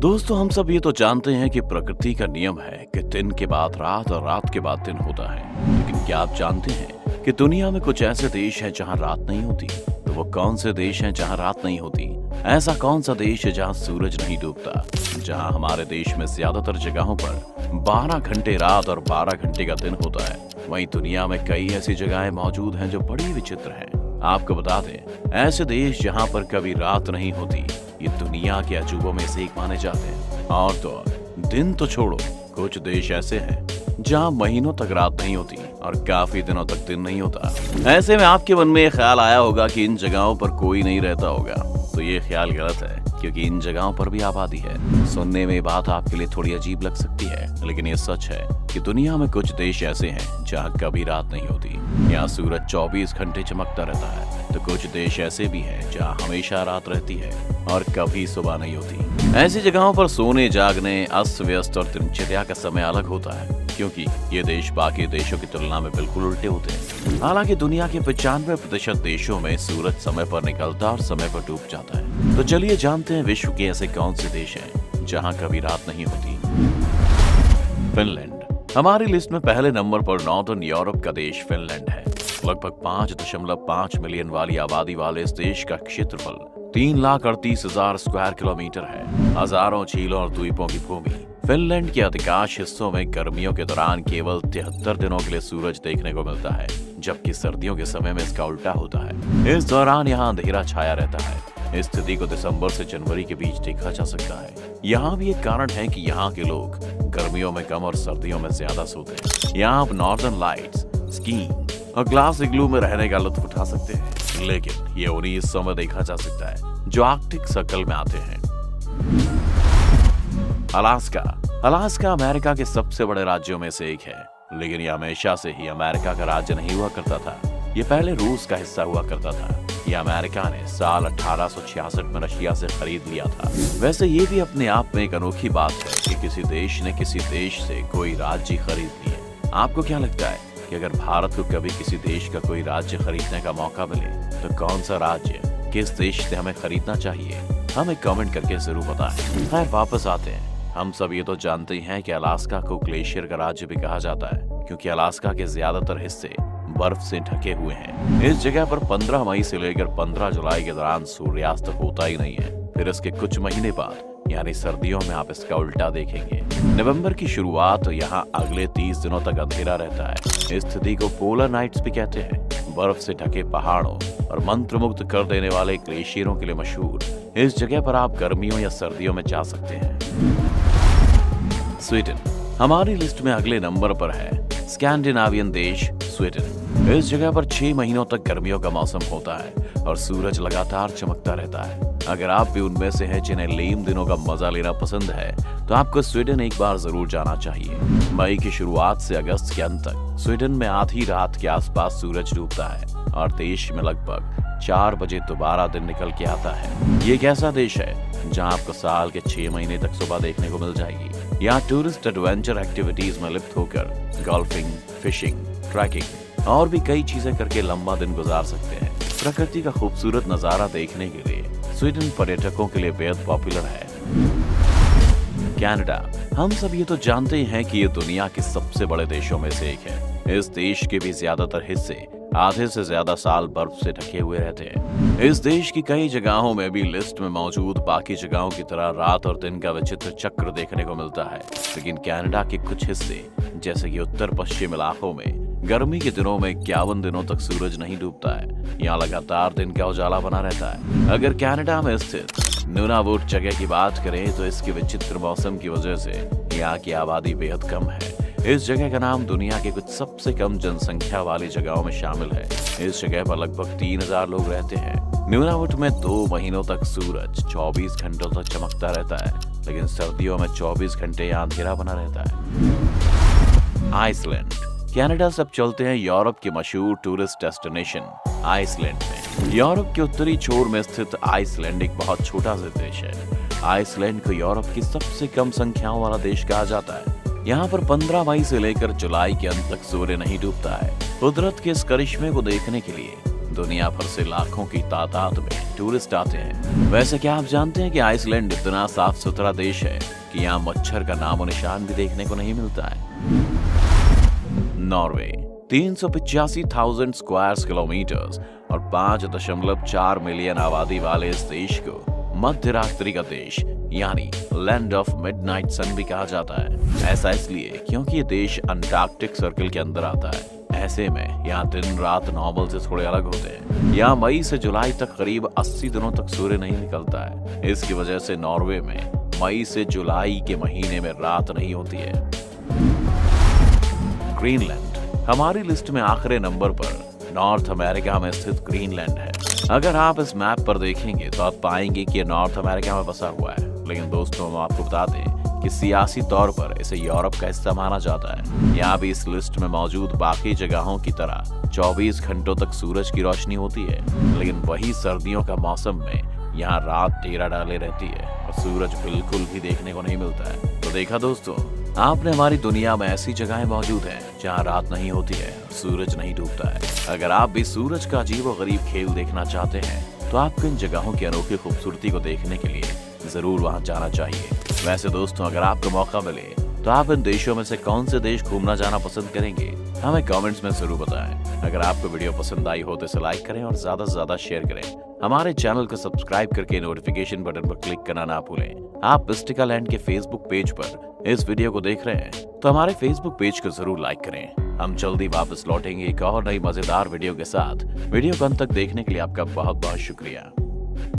दोस्तों, हम सब ये तो जानते हैं कि प्रकृति का नियम है कि दिन के बाद रात और रात के बाद दिन होता है। लेकिन क्या आप जानते हैं कि दुनिया में कुछ ऐसे देश हैं जहां रात नहीं होती? तो वो कौन से देश हैं जहां रात नहीं होती? ऐसा कौन सा देश है जहां सूरज नहीं डूबता? जहां हमारे देश में ज्यादातर जगहों पर 12 घंटे रात और 12 घंटे का दिन होता है, वहीं दुनिया में कई ऐसी जगहें मौजूद हैं जो बड़ी विचित्र हैं। आपको बता दें, ऐसे देश जहां पर कभी रात नहीं होती, ये दुनिया के अजूबों में से एक माने जाते हैं। और तो दिन तो छोड़ो, कुछ देश ऐसे हैं जहां महीनों तक रात नहीं होती और काफी दिनों तक दिन नहीं होता। ऐसे में आपके मन में ये ख्याल आया होगा कि इन जगहों पर कोई नहीं रहता होगा। तो ये ख्याल गलत है, क्योंकि इन जगहों पर भी आबादी है। सुनने में ये बात आपके लिए थोड़ी अजीब लग सकती है, लेकिन ये सच है कि दुनिया में कुछ देश ऐसे हैं जहां कभी रात नहीं होती। यहाँ सूरज 24 घंटे चमकता रहता है। तो कुछ देश ऐसे भी हैं जहां हमेशा रात रहती है और कभी सुबह नहीं होती। ऐसी जगहों पर सोने, जागने, अस्त व्यस्त और दिनचर्या का समय अलग होता है, क्योंकि ये देश बाकी देशों की तुलना में बिल्कुल उल्टे होते हैं। हालांकि दुनिया के 95% देशों में सूरज समय पर निकलता और समय पर डूब जाता है। तो चलिए जानते हैं विश्व के ऐसे कौन से देश हैं जहां कभी रात नहीं होती। फिनलैंड हमारी लिस्ट में पहले नंबर पर नॉर्दर्न यूरोप का देश फिनलैंड है। लगभग 5.5 मिलियन वाली आबादी वाले इस देश का क्षेत्रफल 3,38,000 स्क्वायर किलोमीटर है। हजारों झीलों और द्वीपों की भूमि। फिनलैंड के अधिकांश हिस्सों में गर्मियों के दौरान केवल 73 दिनों के लिए सूरज देखने को मिलता है, जबकि सर्दियों के समय में इसका उल्टा होता है। इस दौरान यहाँ अंधेरा छाया रहता है। इस स्थिति को दिसंबर से जनवरी के बीच देखा जा सकता है। यहाँ भी एक कारण है कि यहाँ के लोग गर्मियों में कम और सर्दियों में ज्यादा सोते हैं। यहाँ आप नॉर्दर्न लाइट्स, स्कीइंग और ग्लास इग्लू में रहने का लुत्फ उठा सकते हैं, लेकिन ये उन्हीं हिस्सों में देखा जा सकता है जो आर्कटिक सर्कल में आते हैं। अलास्का अमेरिका के सबसे बड़े राज्यों में से एक है, लेकिन यह हमेशा से ही अमेरिका का राज्य नहीं हुआ करता था। ये पहले रूस का हिस्सा हुआ करता था। यह अमेरिका ने साल 1866 में रशिया से खरीद लिया था। वैसे ये भी अपने आप में एक अनोखी बात है कि किसी देश ने किसी देश से कोई राज्य खरीद लिया। आपको क्या लगता है कि अगर भारत को कभी किसी देश का कोई राज्य खरीदने का मौका मिले, तो कौन सा राज्य किस देश से हमें खरीदना चाहिए? हमें कमेंट करके जरूर बताएं। खैर, वापस आते हैं। हम सब ये तो जानते हैं कि अलास्का को ग्लेशियर का राज्य भी कहा जाता है, क्योंकि अलास्का के ज्यादातर हिस्से बर्फ से ढके हुए हैं। इस जगह पर 15 मई से लेकर 15 जुलाई के दौरान सूर्यास्त होता ही नहीं है। फिर इसके कुछ महीने बाद यानी सर्दियों में आप इसका उल्टा देखेंगे। नवंबर की शुरुआत यहाँ अगले 30 दिनों तक अंधेरा रहता है। इस स्थिति को पोलर नाइट्स भी कहते हैं। बर्फ से ढके पहाड़ों और मंत्रमुग्ध कर देने वाले ग्लेशियरों के लिए मशहूर इस जगह पर आप गर्मियों या सर्दियों में जा सकते हैं। स्वीडन हमारी लिस्ट में अगले नंबर पर है। स्कैंडिनेवियन देश स्वीडन। इस जगह पर 6 महीनों तक गर्मियों का मौसम होता है और सूरज लगातार चमकता रहता है। अगर आप भी उनमें से हैं जिन्हें लेम दिनों का मजा लेना पसंद है, तो आपको स्वीडन एक बार जरूर जाना चाहिए। मई की शुरुआत से अगस्त के अंत तक स्वीडन में आधी रात के आसपास सूरज डूबता है और देश में लगभग 4 बजे दोबारा दिन निकल के आता है। ये एक ऐसा देश है जहां आपको साल के 6 महीने तक सुबह देखने को मिल जाएगी। यहाँ टूरिस्ट एडवेंचर एक्टिविटीज में लिप्त होकर गोल्फिंग, फिशिंग, ट्रैकिंग और भी कई चीजें करके लंबा दिन गुजार सकते हैं। प्रकृति का खूबसूरत नजारा देखने के लिए स्वीडन पर्यटकों के लिए बेहद पॉपुलर है। कनाडा हम सब ये तो जानते हैं कि ये दुनिया के सबसे बड़े देशों में से एक है। इस देश के भी ज्यादातर हिस्से आधे से ज्यादा साल बर्फ से ढके हुए रहते हैं। इस देश की कई जगहों में भी लिस्ट में मौजूद बाकी जगहों की तरह रात और दिन का विचित्र चक्र देखने को मिलता है। लेकिन कनाडा के कुछ हिस्से जैसे कि उत्तर पश्चिम इलाकों में गर्मी के दिनों में 51 दिनों तक सूरज नहीं डूबता है। यहाँ लगातार दिन का उजाला बना रहता है। अगर कनाडा में स्थित नूनावुट जगह की बात करें, तो इसके विचित्र मौसम की वजह से यहाँ की आबादी बेहद कम है। इस जगह का नाम दुनिया के कुछ सबसे कम जनसंख्या वाली जगहों में शामिल है। इस जगह पर लगभग 3000 लोग रहते हैं। नूनावुट में 2 महीनों तक सूरज 24 घंटों तक चमकता रहता है, लेकिन सर्दियों में 24 घंटे यहाँ अंधेरा बना रहता है। आइसलैंड कनाडा सब चलते हैं यूरोप के मशहूर टूरिस्ट डेस्टिनेशन आइसलैंड में। यूरोप के उत्तरी छोर में स्थित आइसलैंड एक बहुत छोटा सा देश है। आइसलैंड को यूरोप की सबसे कम संख्याओं वाला देश कहा जाता है। यहाँ पर 15 मई से लेकर जुलाई के अंत तक सूर्य नहीं डूबता है। कुदरत के इस करिश्मे को देखने के लिए दुनिया भर से लाखों की तादाद में टूरिस्ट आते हैं। वैसे क्या आप जानते हैं कि आइसलैंड इतना साफ सुथरा देश है कि यहाँ मच्छर का नामो निशान भी देखने को नहीं मिलता है। नॉर्वे 385,000 स्क्वायर किलोमीटर और 5.4 मिलियन आबादी वाले इस देश को मध्य रात्रि का देश यानी लैंड ऑफ मिडनाइट सन भी कहा जाता है। ऐसा इसलिए क्योंकि ये देश अंटार्कटिक सर्कल के अंदर आता है। ऐसे में यहाँ दिन रात नॉर्मल से थोड़े अलग होते हैं। यहाँ मई से जुलाई तक करीब 80 दिनों तक सूर्य नहीं निकलता है। इसकी वजह से नॉर्वे में मई से जुलाई के महीने में रात नहीं होती है। ग्रीनलैंड हमारी लिस्ट में आखिरी नंबर पर नॉर्थ अमेरिका में स्थित ग्रीनलैंड है। अगर आप इस मैप पर देखेंगे तो आप पाएंगे कि ये नॉर्थ अमेरिका में बसा हुआ है, लेकिन दोस्तों हम आपको बता दें कि सियासी तौर पर इसे यूरोप का हिस्सा माना जाता है। यहाँ भी इस लिस्ट में मौजूद बाकी जगहों की तरह 24 घंटों तक सूरज की रोशनी होती है, लेकिन वही सर्दियों का मौसम में यहाँ रात टेरा डाले रहती है और सूरज बिल्कुल भी देखने को नहीं मिलता है। तो देखा दोस्तों, आपने हमारी दुनिया में ऐसी जगहें मौजूद हैं जहाँ रात नहीं होती है, सूरज नहीं डूबता है। अगर आप भी सूरज का अजीबोगरीब खेल देखना चाहते हैं तो आपको इन जगहों की अनोखी खूबसूरती को देखने के लिए जरूर वहाँ जाना चाहिए। वैसे दोस्तों, अगर आपको मौका मिले तो आप इन देशों में से कौन से देश घूमना जाना पसंद करेंगे, हमें कमेंट्स में जरूर बताएं। अगर आपको वीडियो पसंद आई हो तो इसे लाइक करें और ज्यादा से ज्यादा शेयर करें। हमारे चैनल को सब्सक्राइब करके नोटिफिकेशन बटन पर क्लिक करना ना भूलें। आप मिस्टिका लैंड के फेसबुक पेज पर इस वीडियो को देख रहे हैं तो हमारे फेसबुक पेज को जरूर लाइक करें। हम जल्दी वापस लौटेंगे एक और नई मजेदार वीडियो के साथ। वीडियो को अंत तक देखने के लिए आपका बहुत बहुत शुक्रिया।